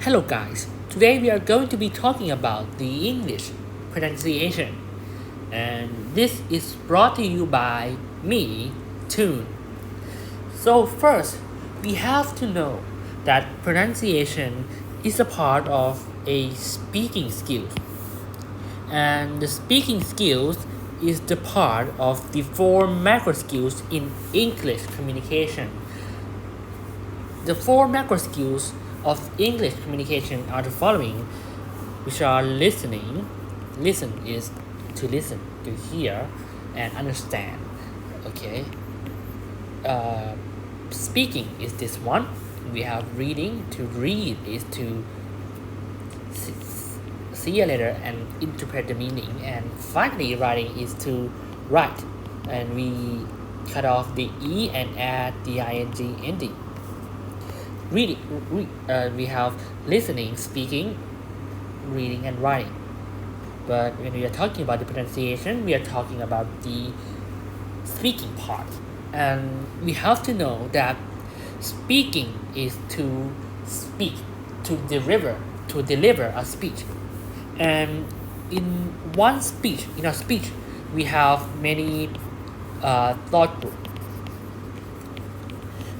Hello guys, today we are going to be talking about the English pronunciation, and this is brought to you by me, Toon. So first, we have to know that pronunciation is a part of a speaking skill, and the speaking skills is the part of the four macro skills in English communication. The four macro skills of English communication are the following, which are listening. Listen is to listen, to hear, and understand. Okay. Uh, Speaking is this one. We have reading. To read is to see a letter and interpret the meaning. And finally, writing is to write. And we cut off the E and add the ing ending. Reading, we have listening, speaking, reading, and writing. But when we are talking about the pronunciation, we are talking about the speaking part. And we have to know that speaking is to speak, to deliver a speech. And in our speech, we have many thought groups.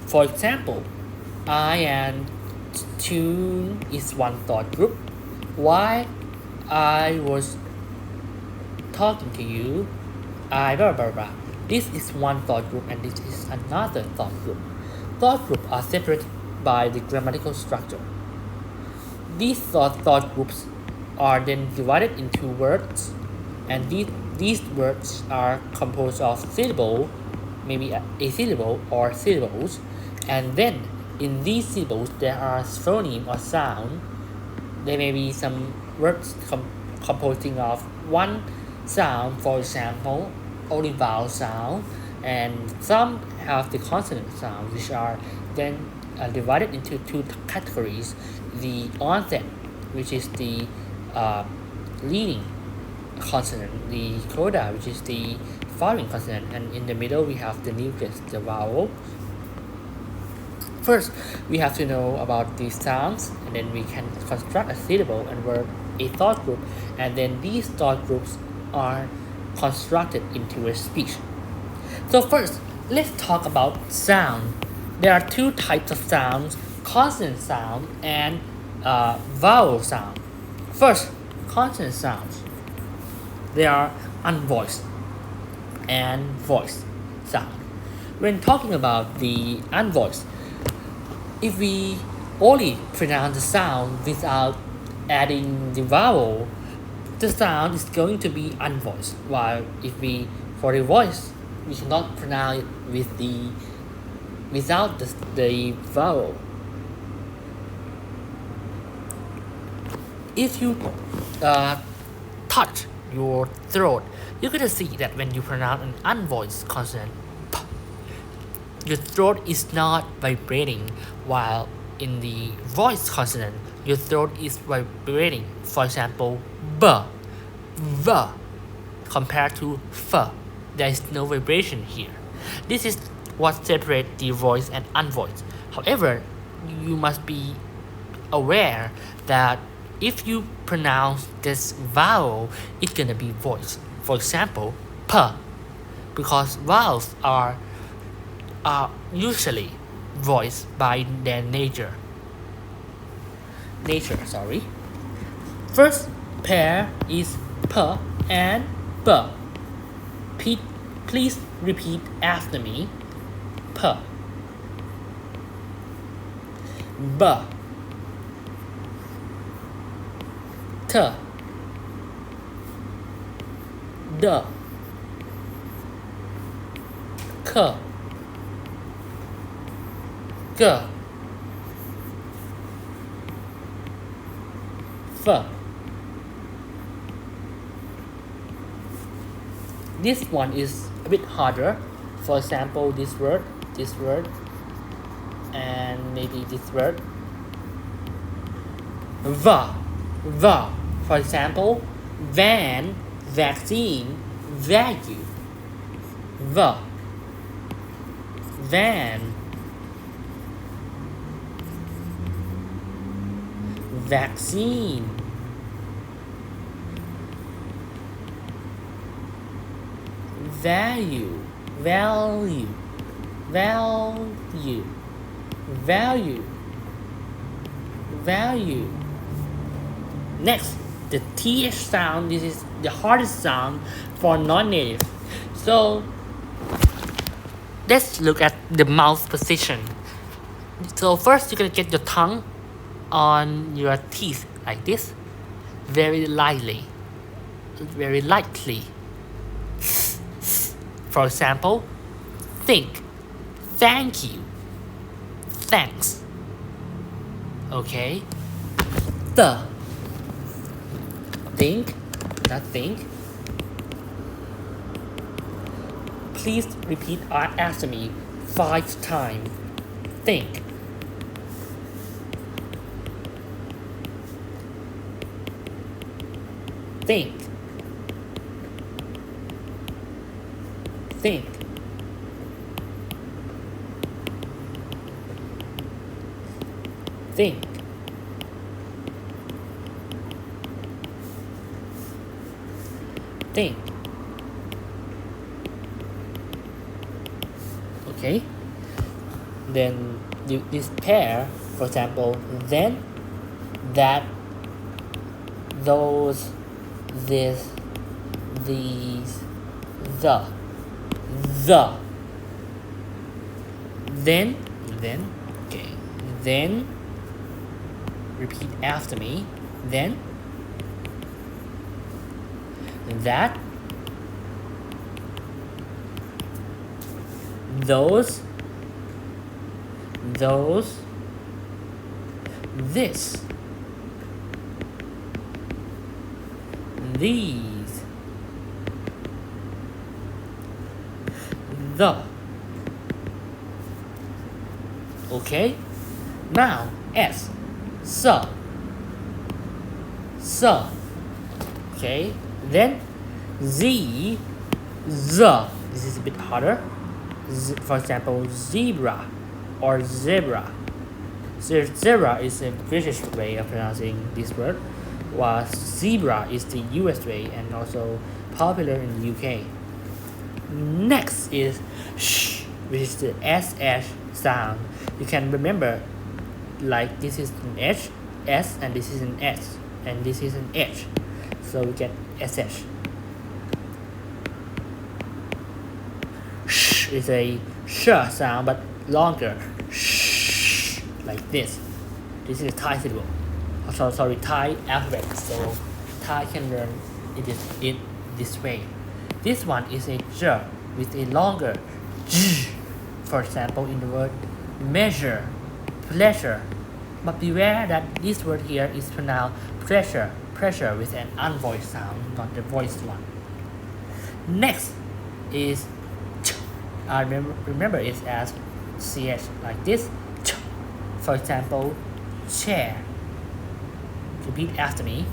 For example, I and Tune is one thought group. Why I was talking to you, I blah blah blah. This is one thought group and this is another thought group. Thought groups are separate by the grammatical structure. These thought groups are then divided into words, and these words are composed of syllable, maybe a syllable or syllables, and then in these syllables there are phoneme or sound. There may be some words composing of one sound, for example, only vowel sound, and some have the consonant sound, which are then divided into two categories: the onset, which is the leading consonant, the coda, which is the following consonant, and in the middle we have the nucleus, the vowel. First, we have to know about these sounds, and then we can construct a syllable and word, a thought group, and then these thought groups are constructed into a speech. So first, let's talk about sound. There are two types of sounds: consonant sound and vowel sound. First, consonant sounds. They are unvoiced and voiced sound. When talking about the unvoiced, if we only pronounce the sound without adding the vowel, the sound is going to be unvoiced. While if we, for the voice, we cannot pronounce it without the vowel. If you touch your throat, you're gonna see that when you pronounce an unvoiced consonant, p, your throat is not vibrating, while in the voiced consonant, your throat is vibrating. For example, b, v, compared to f, there is no vibration here. This is what separates the voiced and unvoiced. However, you must be aware that if you pronounce this vowel, it's gonna be voiced. For example, p, because vowels are usually voiced by their nature. First pair is p and b. Please repeat after me. P, b, t, d, k, g, f. This one is a bit harder. For example, this word, and maybe this word. Va. For example, van, vaccine, value. Va. Van. vaccine, value, value, value, value, value. Next, the TH sound. This is the hardest sound for non-native. So let's look at the mouth position. So first you're gonna get your tongue on your teeth like this, very lightly, very lightly. For example, think, thank you, thanks. Okay. The, think, not think. Please repeat after me 5 times. Think. Think. Think. Think. Think. Okay. Then this pair, for example, then, that, those, this, these, the, then, okay, then, repeat after me, then, that, those, this, these, the. Okay, now S, so, okay, then Z, the. This is a bit harder. For example, zebra or zebra. Zebra is a British way of pronouncing this word, while zebra is the US way and also popular in the UK. Next is sh, which is the SH sound. You can remember, like this is an H, S, and this is an S, and this is an H. So we get SH. Sh is a sh sound but longer. Sh, like this. This is a Thai syllable. Sorry, Thai alphabet. So Thai can learn it this way. This one is a j with a longer j. For example, in the word measure, pleasure. But beware that this word here is pronounced pressure with an unvoiced sound, not the voiced one. Next is ch. Remember it's as ch like this. Ch. For example, chair. Repeat after me.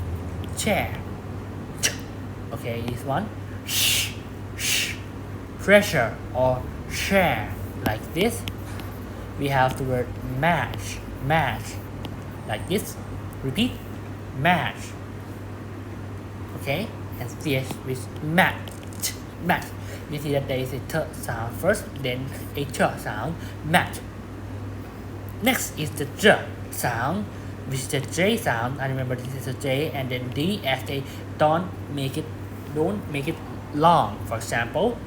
Chair. Ch. Okay, this one. Sh. Pressure or share like this. We have the word match, like this. Repeat, match. Okay, and ch with match. We see that there is a t sound first, then a ch sound, match. Next is the j sound, which is the j sound. I remember this is a j, and then d as they don't make it long. For example,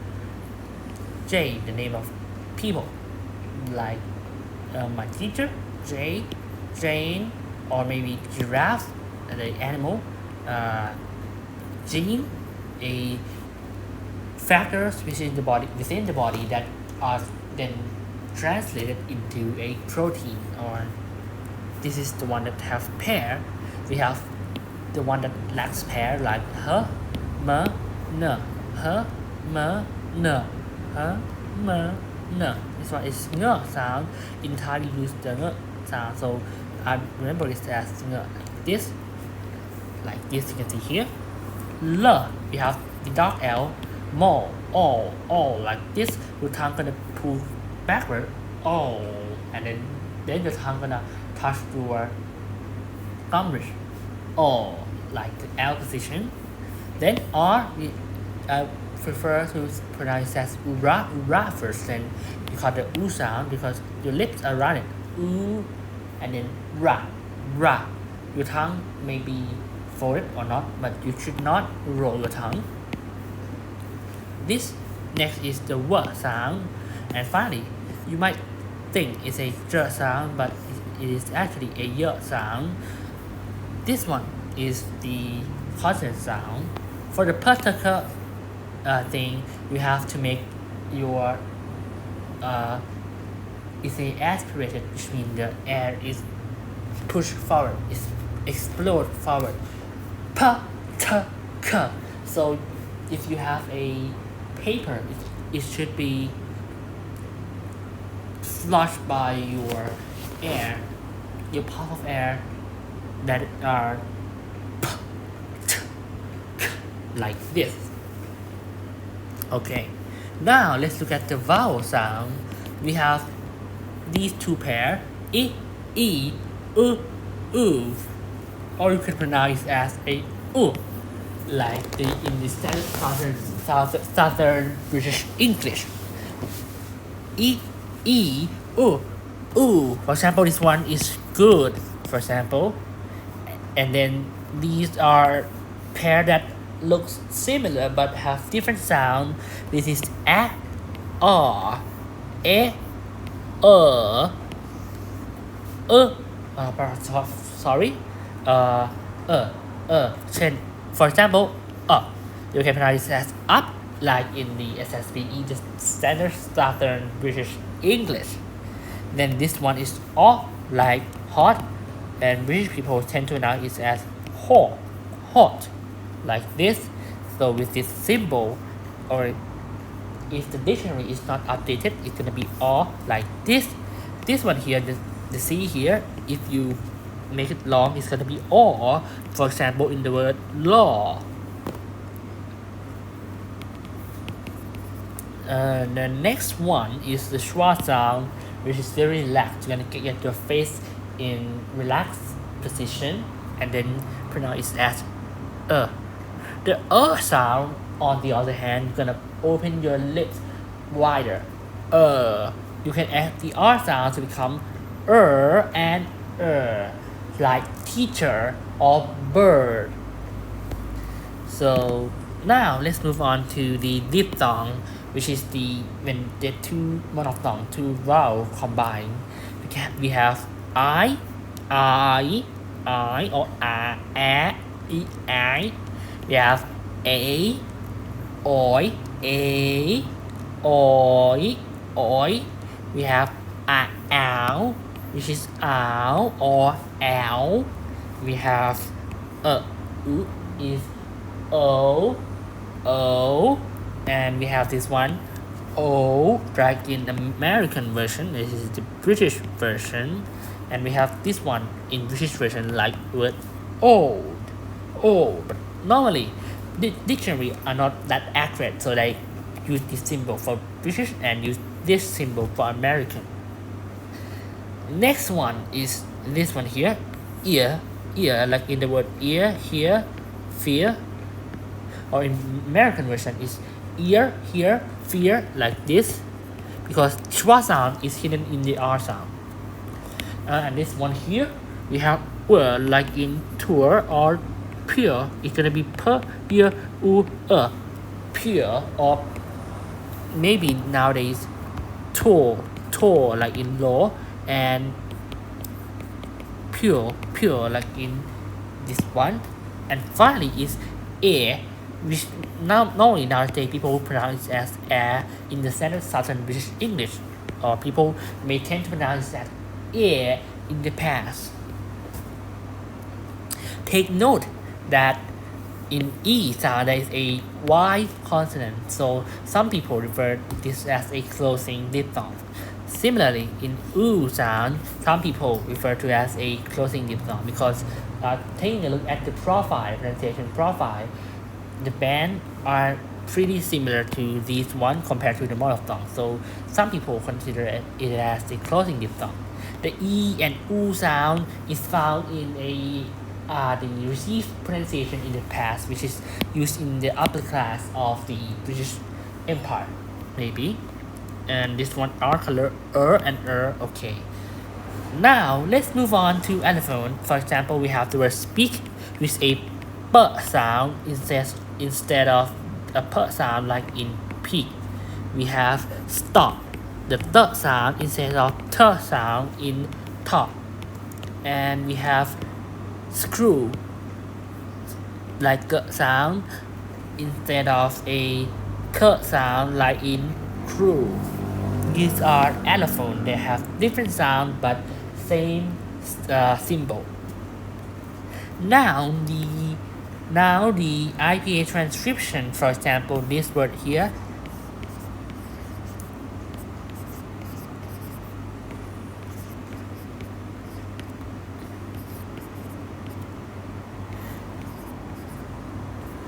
J, the name of people, like my teacher, Jane, or maybe giraffe, the animal, gene, a factors within the body that are then translated into a protein. Or this is the one that have pair. We have the one that lacks pair, like h, m, n, h, m, n. This one is ng sound. In Thai we use the ng sound, so I remember it as ng like this. You can see here. L, we have the dark L, more, all like this. Your tongue gonna pull backward, all, and then your tongue gonna touch your Montgomery, or like the L position. Then R, we prefer to pronounce as ura first. Then you call the U sound because your lips are running. U, and then ra. Your tongue may be folded or not, but you should not roll your tongue. This next is the W sound, and finally, you might think it's a J sound, but it is actually a Y sound. This one is the consonant sound. For the particular thing, you have to make your it's a aspirated, which means the air is pushed forward, is explode forward. P, t, k. So if you have a paper, it should be flushed by your air, your puff of air that are p, t, k, like this. Okay, now let's look at the vowel sound. We have these two pair, I, E, U, or you can pronounce it as a U, like in the standard southern British English. I, U. For example, this one is good, for example. And then these are pair that looks similar but have different sound. This is a, or, e, sorry, for example, you can pronounce it as up, like in the SSBE, the standard southern British English. Then this one is like hot, and British people tend to pronounce it as hot, like this. So with this symbol, or if the dictionary is not updated, it's gonna be like this. This one here, the C here, if you make it long, it's gonna be or. For example, in the word law. The next one is the schwa sound, which is very relaxed. You're gonna get your face in relaxed position and then pronounce it as The sound, on the other hand, you're gonna open your lips wider. You can add the R sound to become and like teacher or bird. So now let's move on to the diphthong, which is when the two monophthong, two vowel combine. We have I, or a, I. We have a, oi, oi. We have ow, which is ow or ow. We have u is o, and we have this one o, like in the American version. This is the British version, and we have this one in British version, like word old. But normally the dictionary are not that accurate, so they use this symbol for British and use this symbol for American. Next one is this one here, ear, like in the word ear, here, fear, or in American version is ear, here, fear, like this, because schwa sound is hidden in the R sound. And this one here, we have like in tour or pure. It's gonna be p, ear, pure, or maybe nowadays tour, like in law, and pure, like in this one. And finally is air, which normally nowadays people pronounce it as air in the standard southern British English, or people may tend to pronounce that air in the past. Take note that in E sound there is a Y consonant, so some people refer this as a closing diphthong. Similarly, in U sound, some people refer to it as a closing diphthong because taking a look at the pronunciation profile, the band are pretty similar to these one compared to the monophthong. So some people consider it as a closing diphthong. The E and U sound is found in the received pronunciation in the past, which is used in the upper class of the British Empire, maybe. And this one R color and okay. Now let's move on to allophone. For example, we have the word speak with a p sound instead of a p sound like in peak. We have stop, the t sound instead of t sound in top. And we have screw, like g sound instead of a k sound like in crew. These are allophone. They have different sound but same symbol. Now the IPA transcription, for example, this word here.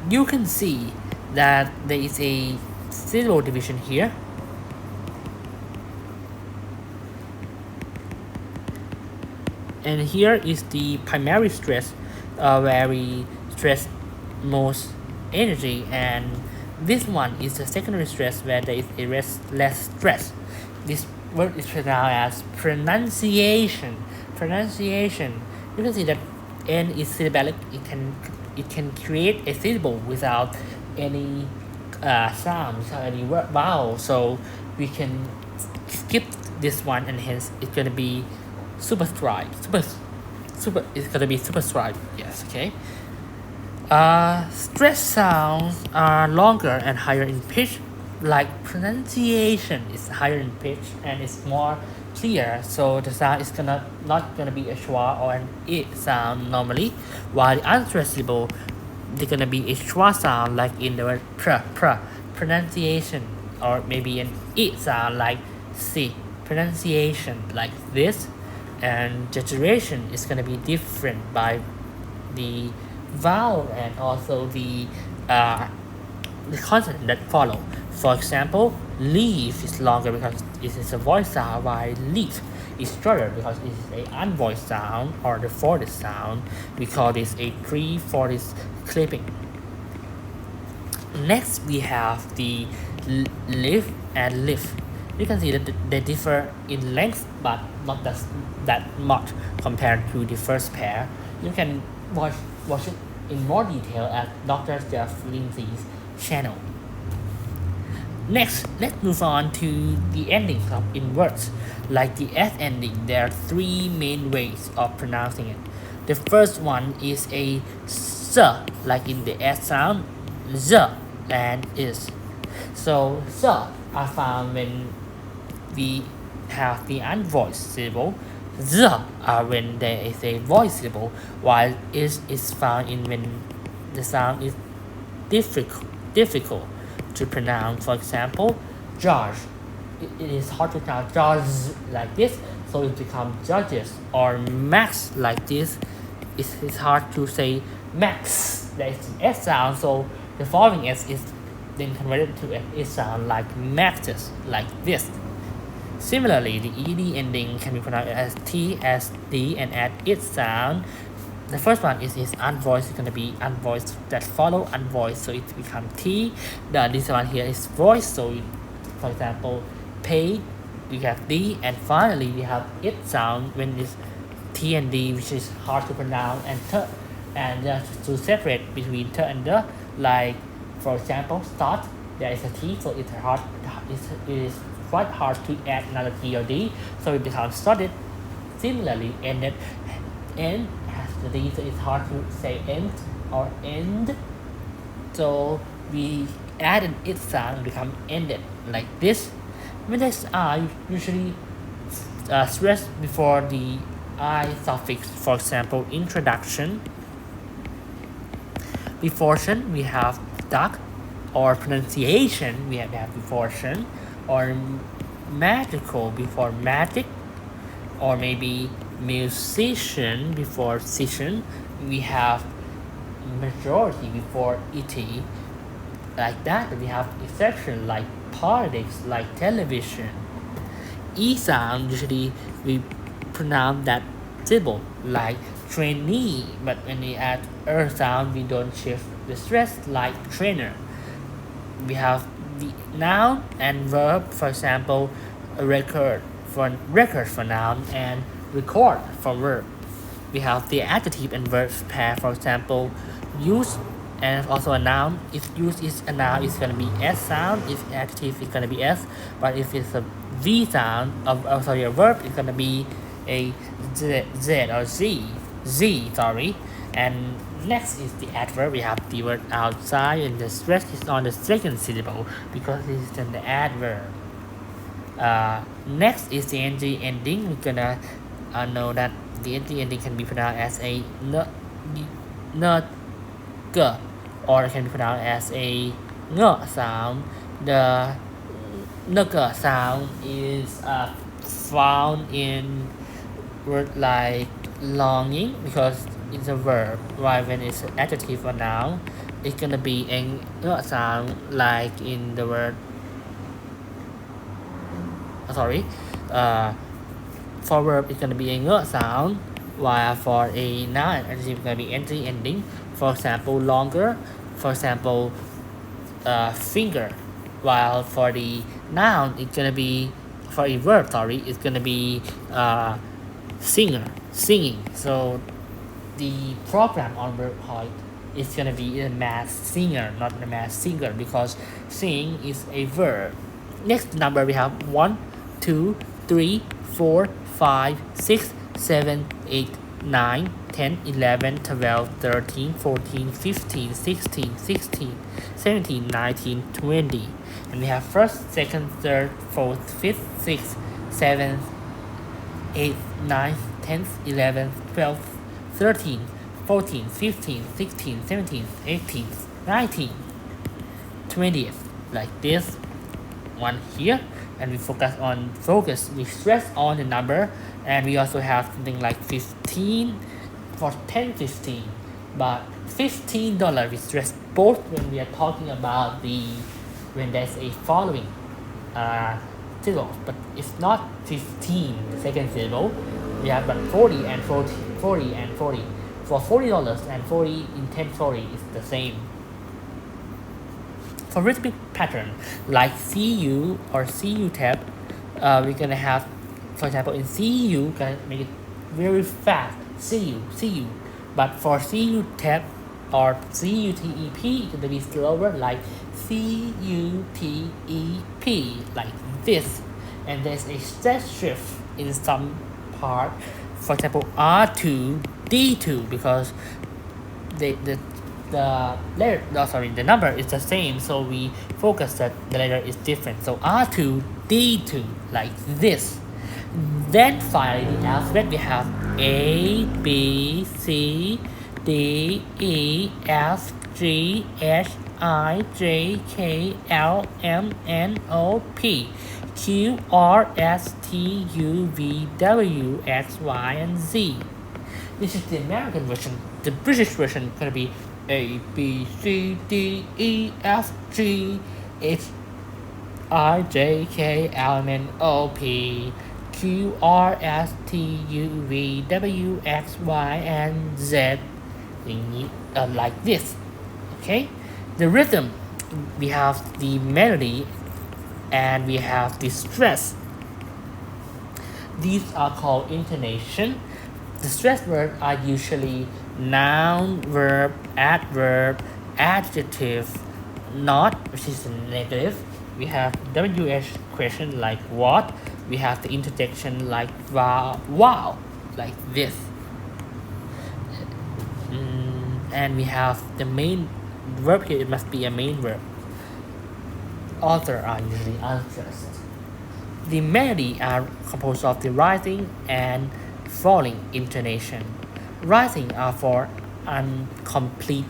You can see that there is a syllable division here. And here is the primary stress, where we stress most energy, and this one is the secondary stress where there is a less stress. This word is pronounced as pronunciation. Pronunciation. You can see that N is syllabic. It can create a syllable without any sound, without any vowel. So we can skip this one, and hence it's gonna be superscribed. It's gonna be superscribed. Yes. Okay. Stress sounds are longer and higher in pitch, like pronunciation is higher in pitch and it's more clear, so the sound is not gonna be a schwa or an I sound normally, while the unstressed syllable, they're gonna be a schwa sound like in the word pronunciation, or maybe an I sound like si, pronunciation like this. And the duration is gonna be different by the vowel and also the consonant that follow. For example, leaf is longer because it is a voiced sound, while leaf is shorter because it is an unvoiced sound or the forward sound. We call this a pre-forward clipping. Next, we have the lift and lift. You can see that they differ in length, but not that much compared to the first pair. You can watch it in more detail at Dr. Jeff Lindsay's channel. Next, let's move on to the endings in words. Like the S ending, there are three main ways of pronouncing it. The first one is a s, like in the S sound, z and is. So s are found when we have the unvoiced syllable. Z are when there is a voiced syllable, while is found in when the sound is difficult to pronounce. For example, George. It is hard to pronounce George like this, so it becomes judges. Or Max like this. It's hard to say Max. There is an S sound, so the following S is then converted to an S sound like Maxes like this. Similarly, the ed ending can be pronounced as t, as d, and add it sound. The first one is unvoiced. It's going to be unvoiced that follow unvoiced, so it becomes t. This one here is voiced, so for example, pay, we have d, and finally we have it sound when it's t and d, which is hard to pronounce, and t, and just to separate between t and the, like for example, start, there is a t, so it is quite hard to add another t or d, so it becomes started. Similarly, ended, end has the d, so it's hard to say end or end, so we add an it sound and become ended like this. When there's I, usually stress before the I suffix. For example, introduction. Befortion, we have duck, or pronunciation, we have befortion, or magical before magic, or maybe musician before session. We have majority before et, like that. We have exception like politics, like television. E sound, usually we pronounce that syllable, like trainee, but when we add sound, we don't shift the stress like trainer. We have the noun and verb, for example, record for noun and record for verb. We have the adjective and verb pair, for example, use and also a noun. If use is a noun, it's gonna be S sound. If adjective, it's gonna be S. But if it's a V sound, a verb, it's gonna be a Z or Z, sorry. And next is the adverb. We have the word outside, and the stress is on the second syllable because it's an adverb. Next is the ing ending. We're gonna know that the ing ending can be pronounced as a n, g, or it can be pronounced as a ng sound. The ng sound is found in word like longing because it's a verb, while when it's an adjective or noun, it's gonna be a ng sound like in the word. For verb, it's gonna be a ng sound, while for a noun and adjective, it's gonna be ing ending. For example, longer. For example, finger. While for the noun, it's gonna be for a verb. It's gonna be singer, singing. So the program on verb point is gonna be a mass singer, not a mass singer, because sing is a verb. Next number we have 1, 2, 3, 4, 5, 6, 7, 8, 9, 10, 11, 12, 13, 14, 15, 16, 17, 19, 20. And we have first, second, third, fourth, fifth, sixth, seventh, 8th, 9th, 10th, 11th, 12th, 13th, 14th, 15th, 16th, 17th, 18th, 19th, 20th, like this one here. And we we stress on the number, and we also have something like 15 for 10, 15. But $15 we stress both when we are talking about when there's a following syllable, but it's not 15 the second syllable. We have but 40 and 40, 40 and 40. For $40 and 40 in 1040 is the same. For rhythmic pattern like CU or CU tab, we're gonna have, for example, in CU, gonna make it very fast. CU. But for CU tab or CUTEP, it's gonna be slower, like CUTEP, like this. And there's a stress shift in some part. For example, R2, D2, because the number is the same, so we focus that the letter is different. So R2, D2, like this. Then finally, the alphabet, we have A, B, C, D, E, F, G, H, I, J, K, L, M, N, O, P, Q, R, S, T, U, V, W, X, Y, and Z. This is the American version. The British version is going to be A, B, C, D, E, F, G, H, I, J, K, L, M, N, O, P, Q, R, S, T, U, V, W, X, Y, and Z. Like this. Okay? The rhythm, we have the melody, and we have the stress. These are called intonation. The stress words are usually noun, verb, adverb, adjective, not, which is a negative. We have WH question like what. We have the interjection like wow, like this. And we have the main verb here. It must be a main verb. Author are usually unstressed. The melody are composed of the rising and falling intonation. Rising are for incomplete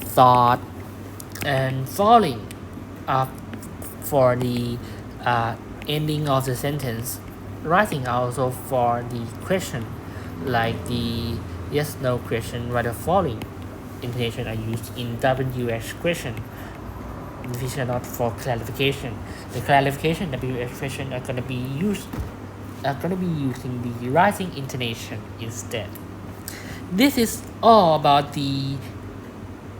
thought, and falling are for the ending of the sentence. Rising are also for the question, like the yes/no question, while the falling intonation are used in WH question. These are not for clarification. The clarification WH question are going to be used are going to be using the rising intonation instead. This is all about the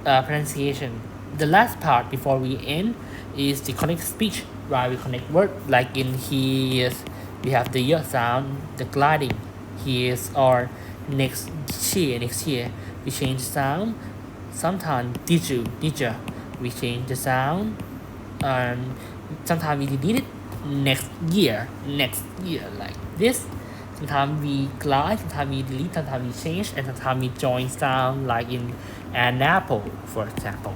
pronunciation. The last part before we end is the connect speech, where we connect word like in his. We have the y sound, the gliding, his or next year. We change the sound. Sometimes did you. We change the sound, and sometimes we delete it. Next year like this. Sometimes we glide, sometimes we delete, sometimes we change, and sometimes we join sound like in an apple, for example.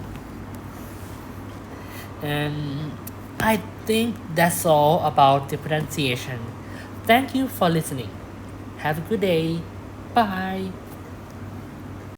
And I think that's all about the pronunciation. Thank you for listening. Have a good day. Bye.